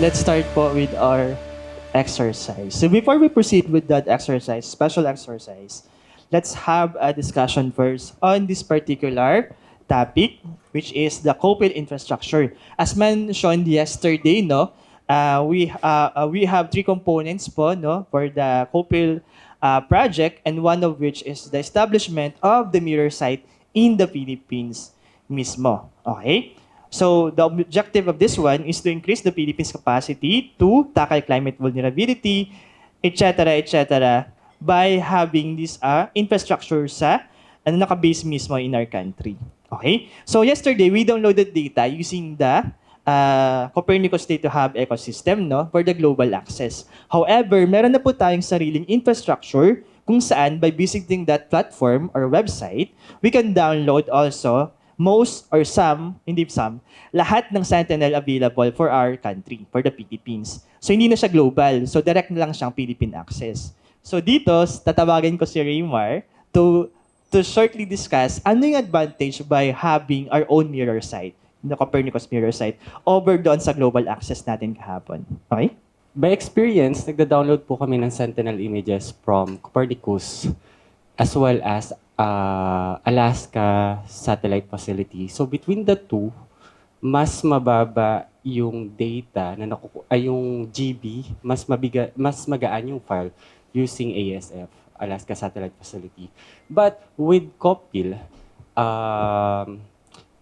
let's start po with our exercise. So before we proceed with that exercise, special exercise, let's have a discussion first on this particular topic, which is the COPIL infrastructure. As mentioned yesterday, no, we have three components po, no, for the COPIL project, and one of which is the establishment of the mirror site in the Philippines mismo. Okay? So the objective of this one is to increase the Philippines' capacity to tackle climate vulnerability, etc., by having this infrastructure sa nakabase mismo in our country. Okay? So yesterday, we downloaded data using the Copernicus Data Hub ecosystem, no, for the global access. However, meron na po tayong sariling infrastructure kung saan by visiting that platform or website, we can download also most or some, hindi some, lahat ng Sentinel available for our country, for the Philippines. So hindi na siya global. So direct na lang siyang Philippine access. So dito, tatawagin ko si Raymar to shortly discuss ano yung advantage by having our own mirror site, the Copernicus mirror site, over doon sa global access natin kahapon. Okay? By experience, nagda-download po kami ng Sentinel images from Copernicus as well as Alaska Satellite Facility. So between the two, mas mababa yung data na yung GB, mas magaan yung file using ASF, Alaska Satellite Facility. But with COPIL,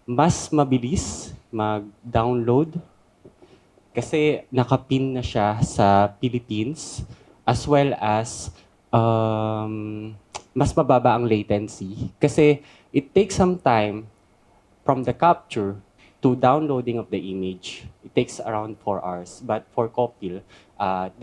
mas mabilis mag-download kasi nakapin na siya sa Philippines as well as mas mababa ang latency kasi it takes some time from the capture to downloading of the image. It takes around 4 hours. But for COPIL,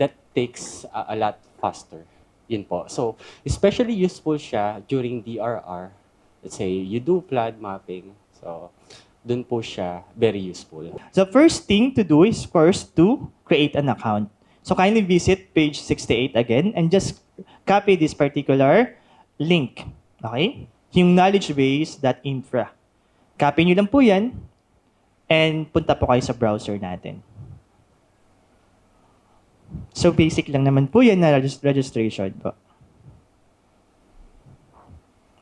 that takes a lot faster. Yun po. So, especially useful siya during DRR. Let's say, you do flood mapping. So, dun po siya very useful. The first thing to do is first to create an account. So, kindly visit page 68 again and just copy this particular link. Okay? Yung knowledgebase.infra. Copy nyo lang po yan and punta po kayo sa browser natin. So basic lang naman po yan na registration po.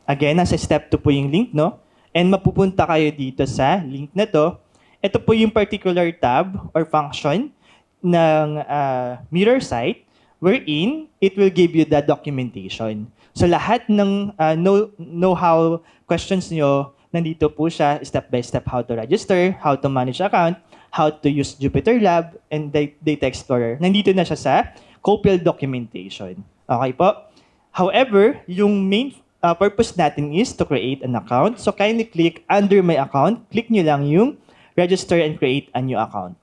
Again, nasa step 2 po yung link, no? And mapupunta kayo dito sa link na to. Ito po yung particular tab or function ng mirror site wherein it will give you the documentation. So lahat ng know-how questions nyo, nandito po siya, step by step, how to register, how to manage account, how to use Jupyter Lab, and Data Explorer. Nandito na siya sa COPIL documentation. Okay po? However, yung main purpose natin is to create an account. So kindly click under my account, click nyo lang yung register and create a new account.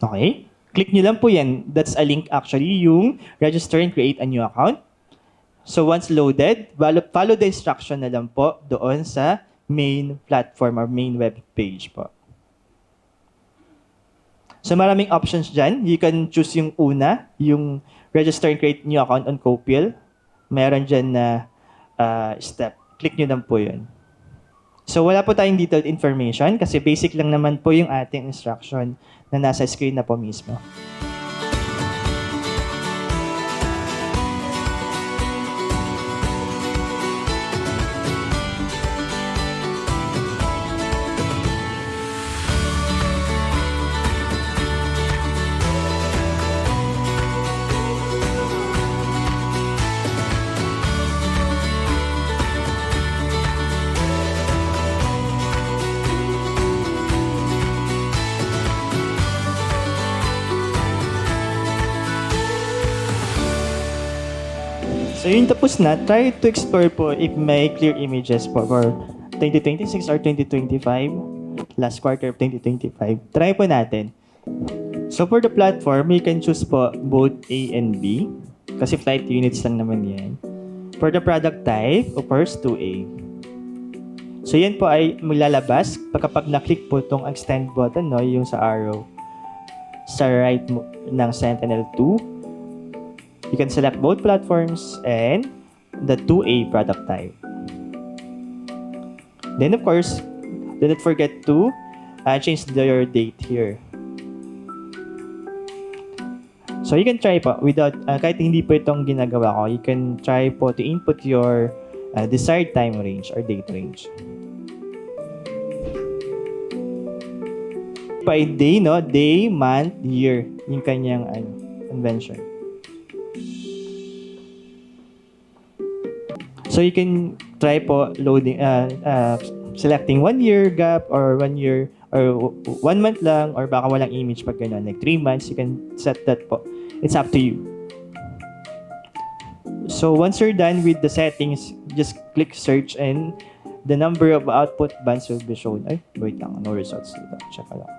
Okay? Click nyo lang po yan. That's a link actually, yung register and create a new account. So once loaded, follow the instruction na lang po doon sa main platform or main web page po. So maraming options dyan. You can choose yung una, yung register and create new account on COPIL. Meron dyan na step. Click nyo lang po yun. So wala po tayong detailed information kasi basic lang naman po yung ating instruction na nasa screen na po mismo. So yun tapos na, try to explore po if may clear images po for 2026 or 2025, last quarter of 2025. Try po natin. So for the platform, you can choose po both A and B kasi flight units lang naman yan. For the product type, of course, 2A. So yan po ay maglalabas kapag na-click po itong extend button, no, yung sa arrow sa right ng Sentinel-2. You can select both platforms and the 2A product type. Then of course, do not forget to change your date here. So you can try po without, kahit hindi po itong ginagawa ko, you can try po to input your desired time range or date range. By day, no? Day, month, year. Yung kanyang convention. So you can try po loading, selecting 1 year gap or 1 year or 1 month lang or baka walang image pag gano'n. Like 3 months, you can set that po. It's up to you. So once you're done with the settings, just click search and the number of output bands will be shown. Ay, wait lang. No results dito. Check ko lang.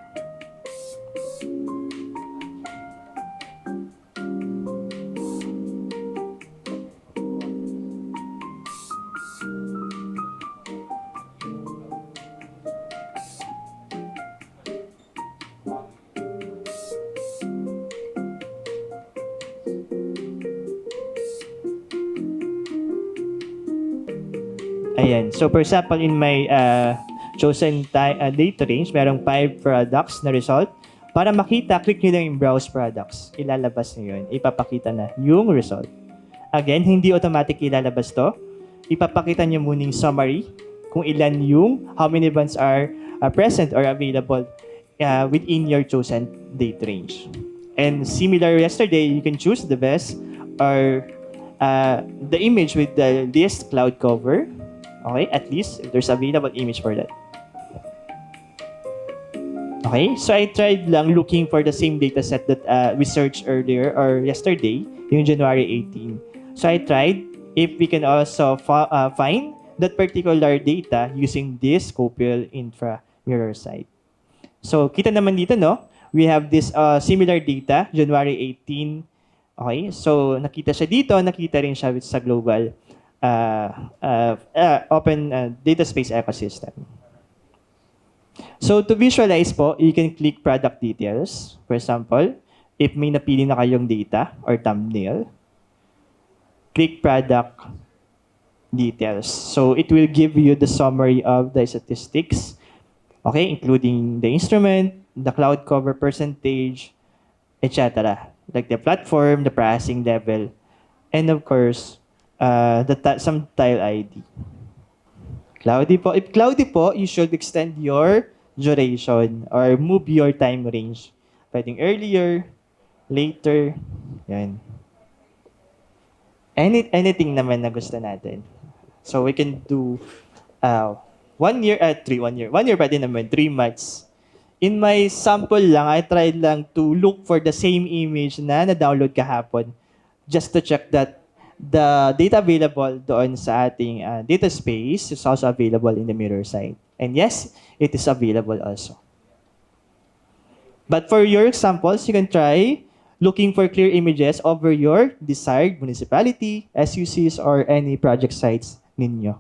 Ayan. So, for example, in my chosen data range, merong 5 products na result. Para makita, click nyo lang yung browse products. Ilalabas nyo yun. Ipapakita na yung result. Again, hindi automatic ilalabas to. Ipapakita nyo muna yung summary kung ilan yung how many bands are present or available within your chosen date range. And similar yesterday, you can choose the best or the image with the least cloud cover. Okay, at least if there's available image for that. Okay, so I tried lang looking for the same data set that we searched earlier or yesterday, yung January 18. So I tried if we can also find that particular data using this Copil Infra mirror site. So kita naman dito, no? We have this similar data, January 18. Okay, so nakita siya dito, nakita rin siya sa global open data space ecosystem. So to visualize po, you can click product details. For example, if may napili na kayong data or thumbnail, click product details. So it will give you the summary of the statistics, okay, including the instrument, the cloud cover percentage, etc. Like the platform, the pricing level, and of course, some tile ID. Cloudy po. If cloudy po, you should extend your duration or move your time range. Pwedeng earlier, later, yan. Anything naman na gusto natin. So we can do 1 year, 1 year. 1 year pwede naman, 3 months. In my sample lang, I tried lang to look for the same image na na-download kahapon just to check that the data available doon sa ating data space is also available in the mirror site. And yes, it is available also. But for your examples, you can try looking for clear images over your desired municipality, SUCs, or any project sites ninyo.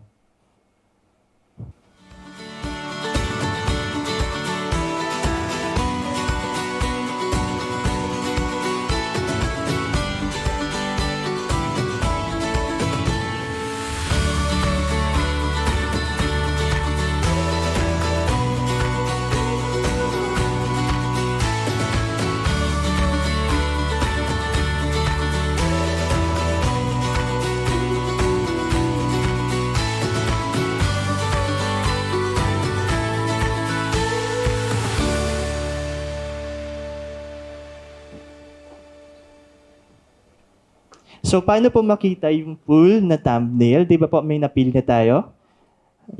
So, paano po makita yung full na thumbnail? Di ba po may napili na tayo?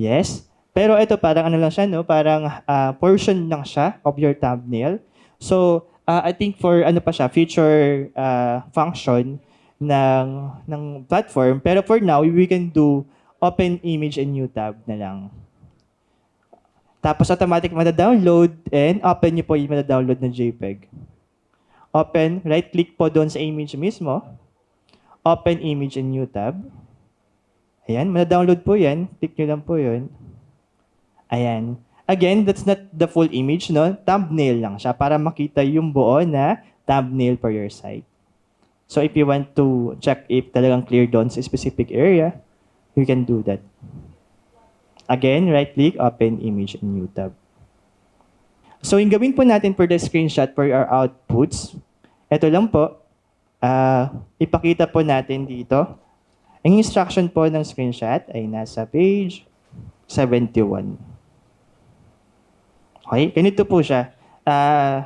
Yes. Pero ito, parang ano lang siya, no? Parang portion lang siya of your thumbnail. So, I think for ano pa siya, future function ng platform. Pero for now, we can do open image and new tab na lang. Tapos automatic mada-download and open nyo po yung mada-download na JPEG. Open, right-click po doon sa image mismo. Open image and new tab. Ayan, mada-download po yan. Click nyo lang po yun. Ayan. Again, that's not the full image, no? Thumbnail lang siya para makita yung buo na thumbnail for your site. So if you want to check if talagang clear doon sa specific area, you can do that. Again, right-click, open image and new tab. So, yung gawin po natin for the screenshot for our outputs, ito lang po, ipakita po natin dito. Ang instruction po ng screenshot ay nasa page 71. Okay, ganito po siya.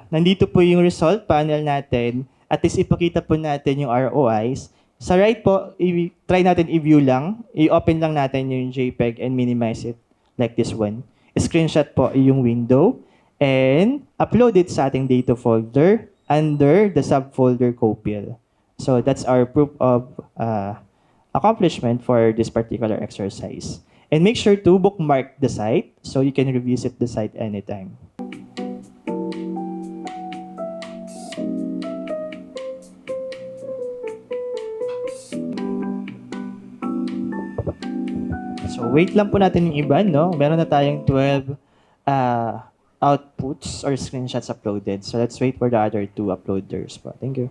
Nandito po yung result panel natin. At least ipakita po natin yung ROIs. Sa right po, try natin i-view lang. I-open lang natin yung JPEG and minimize it like this one. Screenshot po yung window and upload it sa ating data folder under the subfolder Copil. So that's our proof of accomplishment for this particular exercise. And make sure to bookmark the site so you can revisit the site anytime. So wait lang po natin yung iba, no? Meron na tayong 12 outputs or screenshots uploaded. So let's wait for the other two uploaders po. Thank you.